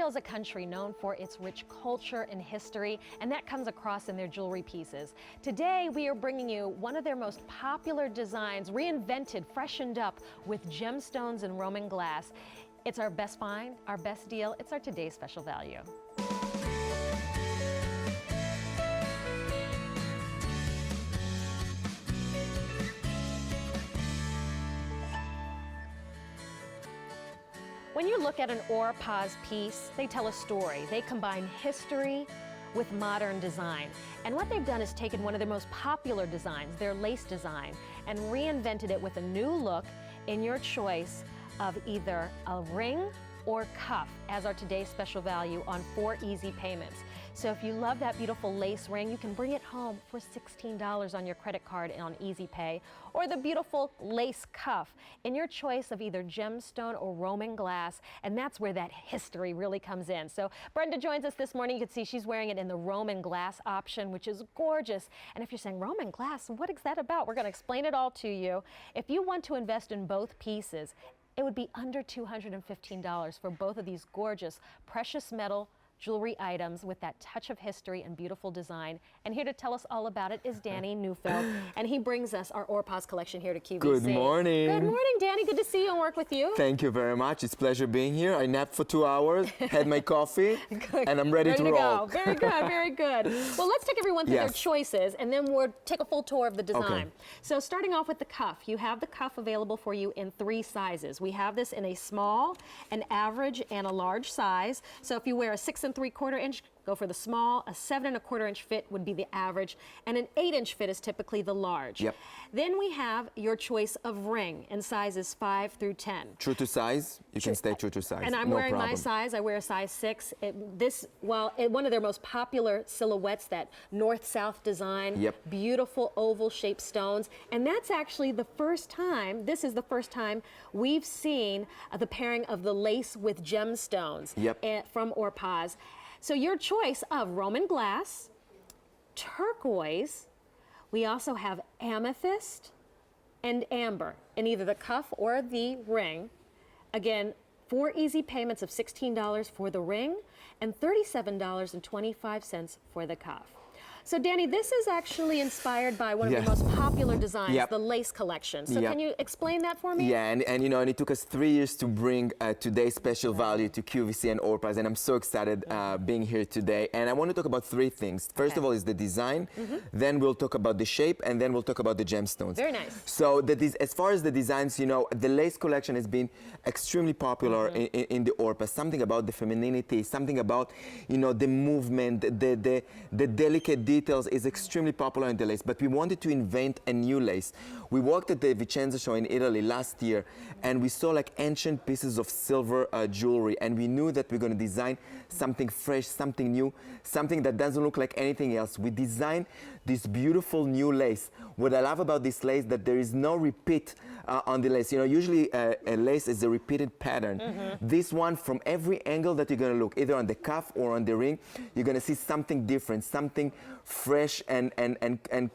Israel is a country known for its rich culture and history, and that comes across in their jewelry pieces. Today, we are bringing you one of their most popular designs, reinvented, freshened up with gemstones and Roman glass. It's our best find, our best deal. It's our today's special value. When you look at an Orpaz piece, they tell a story. They combine history with modern design. And what they've done is taken one of their most popular designs, their lace design, and reinvented it with a new look in your choice of either a ring or cuff as our today's special value on 4 easy payments. So if you love that beautiful lace ring, you can bring it home for $16 on your credit card and on Easy Pay, or the beautiful lace cuff in your choice of either gemstone or Roman glass, and that's where that history really comes in. So Brenda joins us this morning. You can see she's wearing it in the Roman glass option, which is gorgeous. And if you're saying Roman glass, what is that about? We're going to explain it all to you. If you want to invest in both pieces, it would be under $215 for both of these gorgeous precious metal jewelry items with that touch of history and beautiful design. And here to tell us all about it is Danny Neufeld, and he brings us our Orpaz collection here to QVC. Good morning. Good morning, Danny. Good to see you and work with you. Thank you very much. It's a pleasure being here. I napped for 2 hours, had my coffee, and I'm ready to roll. Go. Very good, very good. Well, let's take everyone through their choices, and then we'll take a full tour of the design. Okay. So starting off with the cuff, you have the cuff available for you in 3 sizes. We have this in a small, an average, and a large size. So if you wear a 6 3/4 inch, go for the small. A 7 1/4 inch fit would be the average, and an 8 inch fit is typically the large. Yep. Then we have your choice of ring in sizes 5 through 10. True to size, you can stay true to size. And I'm wearing my size. I wear a size 6. One of their most popular silhouettes, that north-south design, beautiful oval-shaped stones, and that's actually the first time. This is the first time we've seen the pairing of the lace with gemstones from Orpaz. So your choice of Roman glass, turquoise, we also have amethyst and amber in either the cuff or the ring. Again, 4 easy payments of $16 for the ring and $37.25 for the cuff. So Danny, this is actually inspired by one of the most popular designs, the lace collection. So can you explain that for me? Yeah, and you know, and it took us 3 years to bring today's special value to QVC and Orpaz, and I'm so excited being here today. And I want to talk about 3 things. First of all is the design, then we'll talk about the shape, and then we'll talk about the gemstones. Very nice. So as far as the designs, you know, the lace collection has been extremely popular in the Orpaz. Something about the femininity, something about, you know, the movement, the delicate details is extremely popular in the lace, but we wanted to invent a new lace. We walked at the Vicenza show in Italy last year, and we saw like ancient pieces of silver jewelry, and we knew that we're going to design something fresh, something new, something that doesn't look like anything else. We designed this beautiful new lace. What I love about this lace that there is no repeat on the lace. You know, usually a lace is a repeated pattern. This one, from every angle that you're going to look, either on the cuff or on the ring, you're going to see something different, something fresh and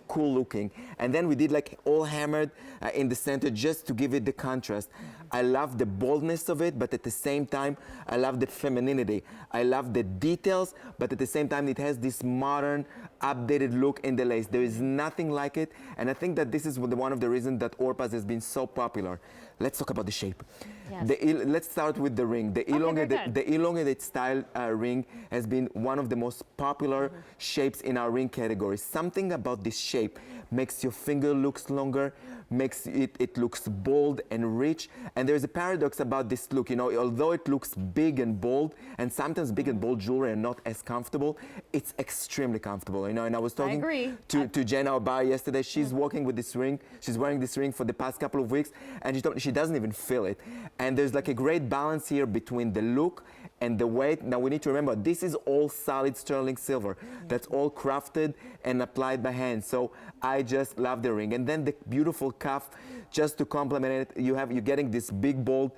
cool looking. And then we did like all hammered in the center just to give it the contrast. I love the boldness of it, but at the same time, I love the femininity. I love the details, but at the same time, it has this modern, updated look in the lace. There is nothing like it, and I think that this is one of the reasons that Orpaz has been so popular. Let's talk about the shape. Yes. Let's start with the ring. The elongated style ring has been one of the most popular shapes in our ring category. Something about this shape makes your finger looks longer, makes it looks bold and rich. And there's a paradox about this look. You know, although it looks big and bold, and sometimes big and bold jewelry are not as comfortable, it's extremely comfortable. You know, and I was talking to Jen, our buyer, yesterday. She's walking with this ring. She's wearing this ring for the past couple of weeks, and she doesn't even feel it. And there's like a great balance here between the look and the weight. Now we need to remember, this is all solid sterling silver. That's all crafted and applied by hand. So I just love the ring. And then the beautiful cuff, just to complement it, you're getting this big, bold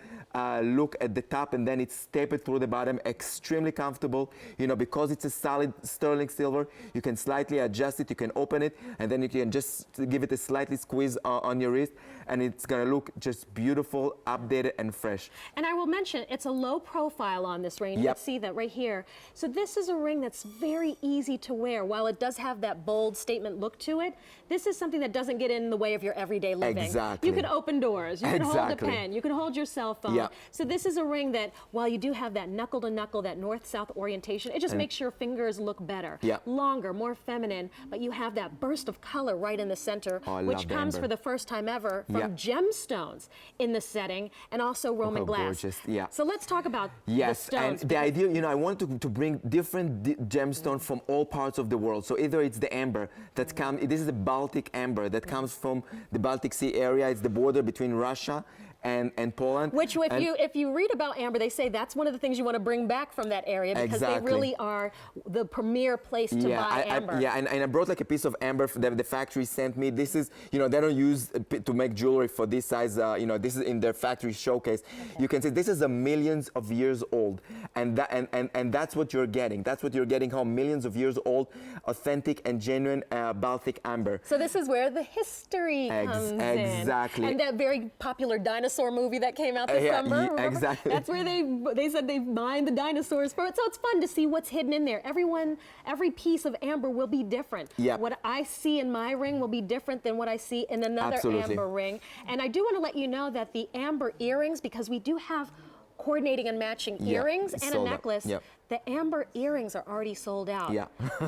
look at the top, and then it's tapered through the bottom, extremely comfortable. You know, because it's a solid sterling silver, you can slightly adjust it, you can open it, and then you can just give it a slightly squeeze on your wrist, and it's gonna look just beautiful, updated, and fresh. And I will mention, it's a low profile on this ring. You Yep. can see that right here. So this is a ring that's very easy to wear. While it does have that bold statement look to it, this is something that doesn't get in the way of your everyday living. Exactly. You can open doors, you can hold a Exactly. pen, you can hold your cell phone. Yep. So this is a ring that, while you do have that knuckle to knuckle, that north-south orientation, it just makes your fingers look better. Yep. Longer, more feminine, but you have that burst of color right in the center, Oh, I which love the comes amber. for the first time ever from Yep. gemstones in the setting, and also Roman how glass. gorgeous, yeah. So let's talk about Yes, the and stones. the idea, you know, I want to bring different gemstones from all parts of the world. So either it's the amber that comes, this is the Baltic amber that comes from the Baltic Sea area. It's the border between Russia and Poland. Which, if you read about amber, they say that's one of the things you want to bring back from that area, because they Exactly. really are the premier place to buy amber. and I brought like a piece of amber that the factory sent me. This is, you know, they don't use to make jewelry for this size. You know, this is in their factory showcase. Okay. You can see this is a millions of years old, and that's what you're getting. That's what you're getting home, millions of years old, authentic and genuine Baltic amber. So this is where the history comes in. Exactly. And that very popular dinosaur movie that came out this Yeah, summer. Remember? exactly. That's where they said they mined the dinosaurs for it. So it's fun to see what's hidden in there. Every piece of amber will be different. Yep. What I see in my ring will be different than what I see in another Absolutely. amber ring. And I do want to let you know that the amber earrings, because we do have coordinating and matching Yeah, earrings and a sold out. necklace. Yep. The amber earrings are already sold out. Yeah.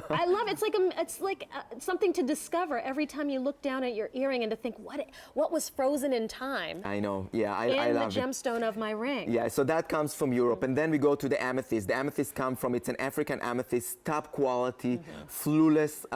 I love it. It's like something to discover every time you look down at your earring and to think what was frozen in time. I know. Yeah, I in love the it. gemstone of my ring. Yeah, so that comes from Europe, and then we go to the amethyst. The amethyst it's an African amethyst, top quality, flawless,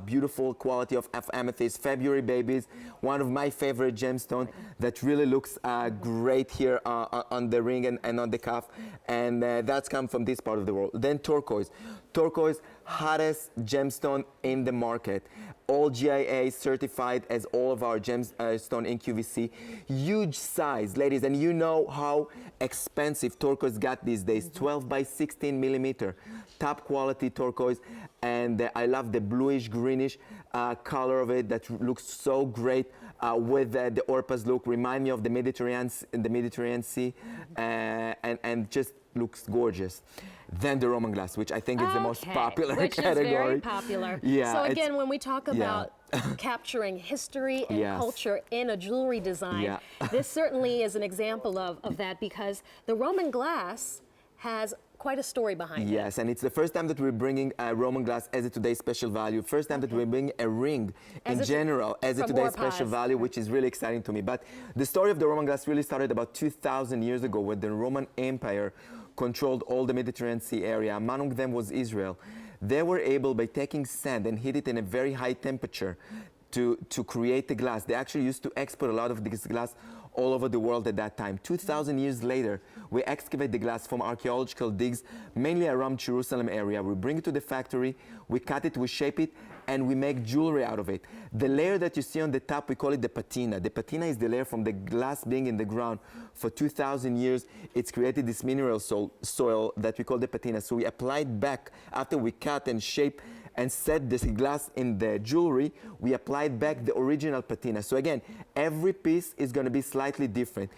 beautiful quality of amethyst. February babies, one of my favorite gemstones that really looks great here on the ring and on the cuff, and that's come from this part of the world. Then turquoise. Turquoise, hottest gemstone in the market. All GIA certified as all of our gemstone in QVC. Huge size, ladies, and you know how expensive turquoise got these days. 12 by 16 millimeter. Top quality turquoise, and I love the bluish greenish color of it that looks so great with the Orpaz look. Remind me of the Mediterranean Sea, and just looks gorgeous. Then the Roman glass, which I think is the most popular which category. Is very popular. Yeah, so again, when we talk about yeah. capturing history and Yes. culture in a jewelry design, Yeah. this certainly is an example of that, because the Roman glass has quite a story behind it. Yes, and it's the first time that we're bringing Roman glass as a today's special value. First time that we're bringing a ring in general as a from today's Orpaz. special value, which is really exciting to me. But the story of the Roman glass really started about 2,000 years ago, when the Roman Empire controlled all the Mediterranean Sea area. Among them was Israel. They were able, by taking sand and heat it in a very high temperature, to create the glass. They actually used to export a lot of this glass all over the world at that time. 2,000 years later, we excavate the glass from archaeological digs, mainly around Jerusalem area. We bring it to the factory, we cut it, we shape it, and we make jewelry out of it. The layer that you see on the top, we call it the patina. The patina is the layer from the glass being in the ground for 2,000 years. It's created this mineral soil that we call the patina. So we apply it back after we cut and shape and set this glass in the jewelry. We applied back the original patina. So again, every piece is going to be slightly different.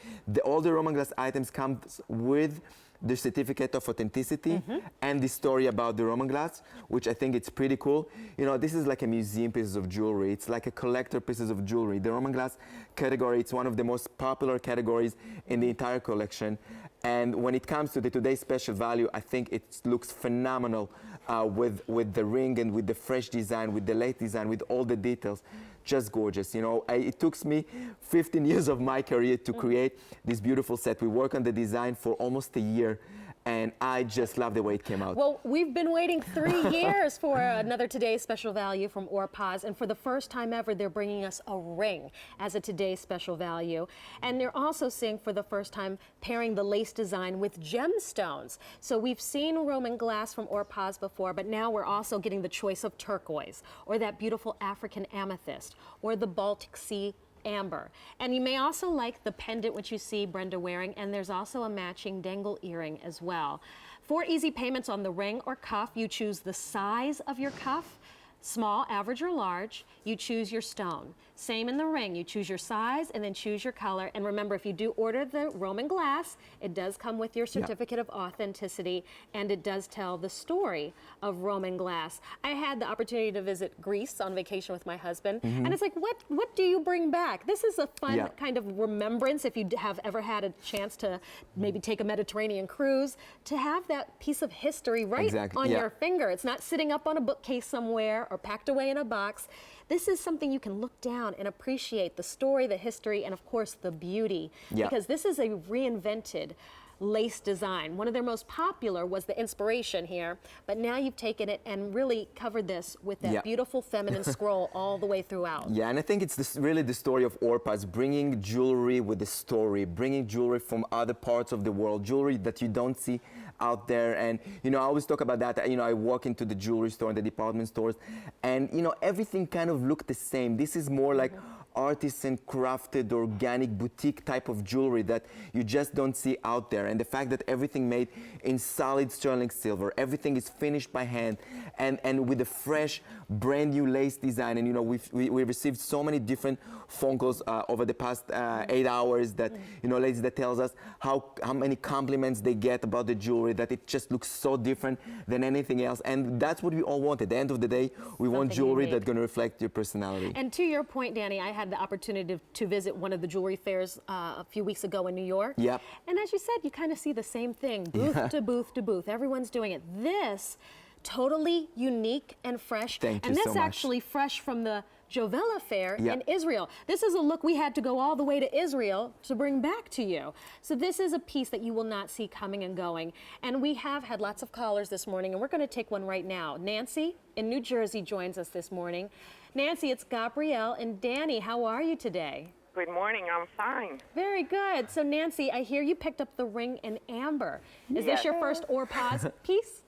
All the Roman glass items come with the certificate of authenticity and the story about the Roman glass, which I think it's pretty cool. You know, this is like a museum pieces of jewelry. It's like a collector pieces of jewelry. The Roman glass category, it's one of the most popular categories in the entire collection. And when it comes to the today's special value, I think it looks phenomenal with the ring and with the fresh design, with the late design, with all the details. Just gorgeous. You know, it took me 15 years of my career to create this beautiful set. We worked on the design for almost a year, and I just love the way it came out. Well, we've been waiting 3 years for another Today's Special Value from Orpaz, and for the first time ever, they're bringing us a ring as a Today's Special Value. And they're also seeing, for the first time, pairing the lace design with gemstones. So we've seen Roman glass from Orpaz before, but now we're also getting the choice of turquoise, or that beautiful African amethyst, or the Baltic Sea amber. And you may also like the pendant which you see Brenda wearing, and there's also a matching dangle earring as well. For easy payments on the ring or cuff, you choose the size of your cuff. Small, average, or large, you choose your stone. Same in the ring, you choose your size and then choose your color. And remember, if you do order the Roman glass, it does come with your certificate of authenticity, and it does tell the story of Roman glass. I had the opportunity to visit Greece on vacation with my husband, and it's like, what do you bring back? This is a fun kind of remembrance if you have ever had a chance to maybe take a Mediterranean cruise, to have that piece of history right on your finger. It's not sitting up on a bookcase somewhere or packed away in a box. This is something you can look down and appreciate the story, the history, and of course the beauty. Because this is a reinvented lace design. One of their most popular was the inspiration here, but now you've taken it and really covered this with that beautiful feminine scroll all the way throughout. Yeah, and I think it's really the story of Orpaz, bringing jewelry with a story, bringing jewelry from other parts of the world, jewelry that you don't see out there. And you know, I always talk about that. You know, I walk into the jewelry store and the department stores, and you know, everything kind of looked the same. This is more like artisan crafted organic boutique type of jewelry that you just don't see out there. And the fact that everything made in solid sterling silver, everything is finished by hand, and with a fresh brand new lace design. And you know, we received so many different phone calls over the past 8 hours that you know, ladies that tells us how many compliments they get about the jewelry, that it just looks so different than anything else. And that's what we all want. At the end of the day, we want jewelry that's going to reflect your personality. And to your point, Danny, I had the opportunity to visit one of the jewelry fairs a few weeks ago in New York. Yep. And as you said, you kind of see the same thing, booth to booth to booth. Everyone's doing it. This, totally unique and fresh. Thank you and this so much. actually fresh from the Jovella Fair in Israel. This is a look we had to go all the way to Israel to bring back to you. So this is a piece that you will not see coming and going. And we have had lots of callers this morning, and we're going to take one right now. Nancy in New Jersey joins us this morning. Nancy, it's Gabrielle and Danny. How are you today? Good morning, I'm fine. Very good. So Nancy, I hear you picked up the ring in amber. Is this your first Orpaz piece?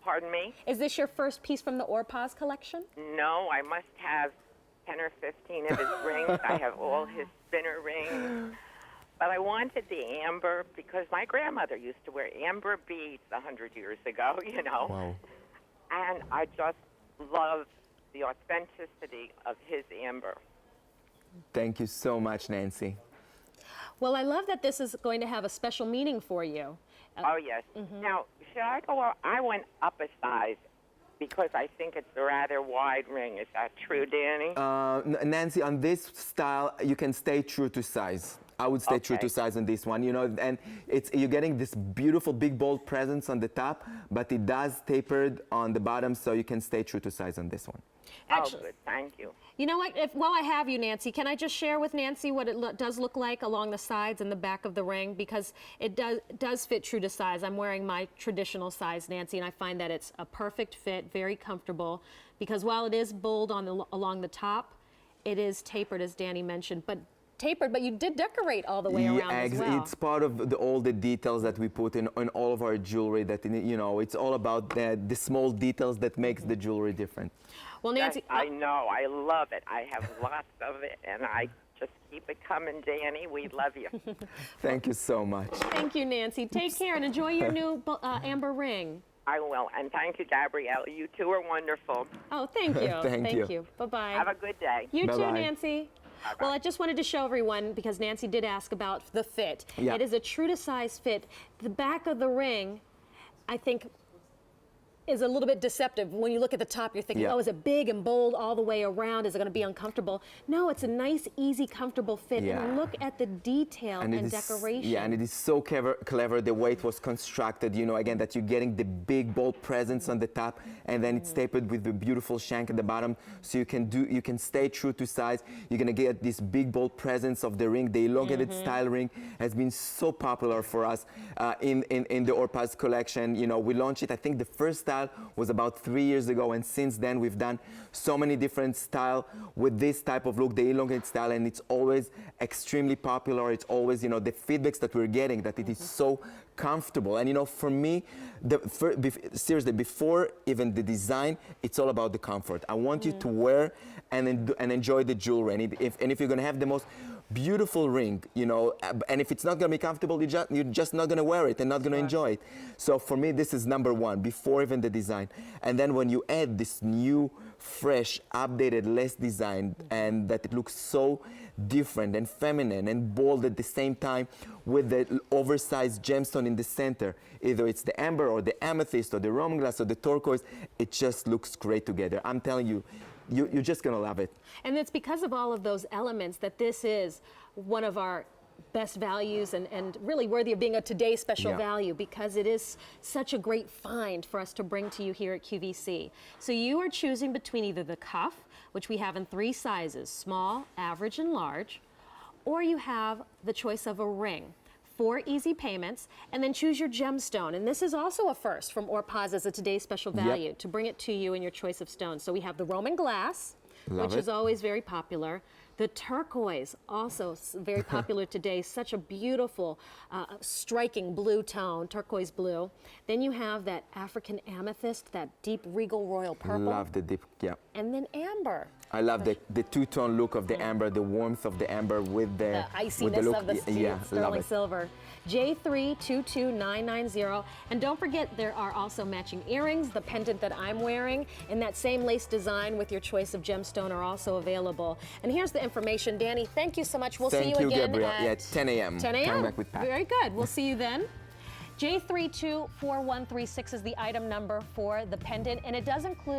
Pardon me? Is this your first piece from the Orpaz collection? No, I must have 10 or 15 of his rings. I have all his spinner rings. But I wanted the amber because my grandmother used to wear amber beads 100 years ago, you know. Wow. And I just love the authenticity of his amber. Thank you so much, Nancy. Well, I love that this is going to have a special meaning for you. Oh, yes. Now, should I go up? I went up a size because I think it's a rather wide ring. Is that true, Danny? Nancy, on this style, you can stay true to size. I would stay true to size on this one, you know, and you're getting this beautiful big bold presence on the top, but it does tapered on the bottom, so you can stay true to size on this one. Actually, oh, good. Thank you. You know what? While I have you, Nancy, can I just share with Nancy what it does look like along the sides and the back of the ring? Because it does fit true to size. I'm wearing my traditional size, Nancy, and I find that it's a perfect fit, very comfortable. Because while it is bold along the top, it is tapered, as Danny mentioned. But you did decorate all the way around as well. It's part of all the details that we put in all of our jewelry. That, you know, it's all about the small details that makes the jewelry different. Well, Nancy, I know. I love it. I have lots of it, and I just keep it coming, Danny. We love you. Thank you so much. Thank you, Nancy. Take care and enjoy your new amber ring. I will, and thank you, Gabrielle. You two are wonderful. Oh, thank you. Thank you. Bye-bye. Have a good day. You Bye-bye. too, Nancy. Bye-bye. Well, I just wanted to show everyone, because Nancy did ask about the fit. Yeah. It is a true to size fit. The back of the ring, I think, is a little bit deceptive. When you look at the top, you're thinking, oh, is it big and bold all the way around? Is it going to be uncomfortable? No, it's a nice, easy, comfortable fit. And look at the detail and decoration. Yeah, and it is so clever the way it was constructed. You know, again, that you're getting the big, bold presence on the top, and then it's tapered with the beautiful shank at the bottom, so you can stay true to size. You're going to get this big, bold presence of the ring. The elongated style ring has been so popular for us in the Orpaz collection. You know, we launched it, I think the first style style was about 3 years ago, and since then we've done so many different style with this type of look, the elongated style, and it's always extremely popular. It's always, you know, the feedbacks that we're getting, that it is so comfortable. And you know, for me, seriously, before even the design, it's all about the comfort. I want you to wear and enjoy the jewelry. And if you're gonna have the most beautiful ring, you know, and if it's not gonna be comfortable, you're just not gonna wear it and not gonna enjoy it. So for me, this is number one, before even the design. And then when you add this new, fresh, updated lace design, and that it looks so different and feminine and bold at the same time, with the oversized gemstone in the center, either it's the amber or the amethyst or the Roman glass or the turquoise, it just looks great together. I'm telling you, you're just gonna love it. And it's because of all of those elements that this is one of our best values and really worthy of being a Today Special value, because it is such a great find for us to bring to you here at QVC. So you are choosing between either the cuff, which we have in 3 sizes, small, average, and large, or you have the choice of a ring. 4 easy payments, and then choose your gemstone. And this is also a first from Orpaz as a Today's Special value, to bring it to you in your choice of stones. So we have the Roman glass, which is always very popular. The turquoise, also very popular today, such a beautiful, striking blue tone, turquoise blue. Then you have that African amethyst, that deep regal royal purple. Love the deep, And then amber. I love the two-tone look of the amber, the warmth of the amber with the iciness look. of the sterling it. silver. J322990. And don't forget, there are also matching earrings. The pendant that I'm wearing in that same lace design with your choice of gemstone are also available. And here's the information. Danny, thank you so much. We'll see you again Gabrielle. at 10 a.m. 10 a.m. Coming back with Pat. Very good. We'll see you then. J324136 is the item number for the pendant, and it does include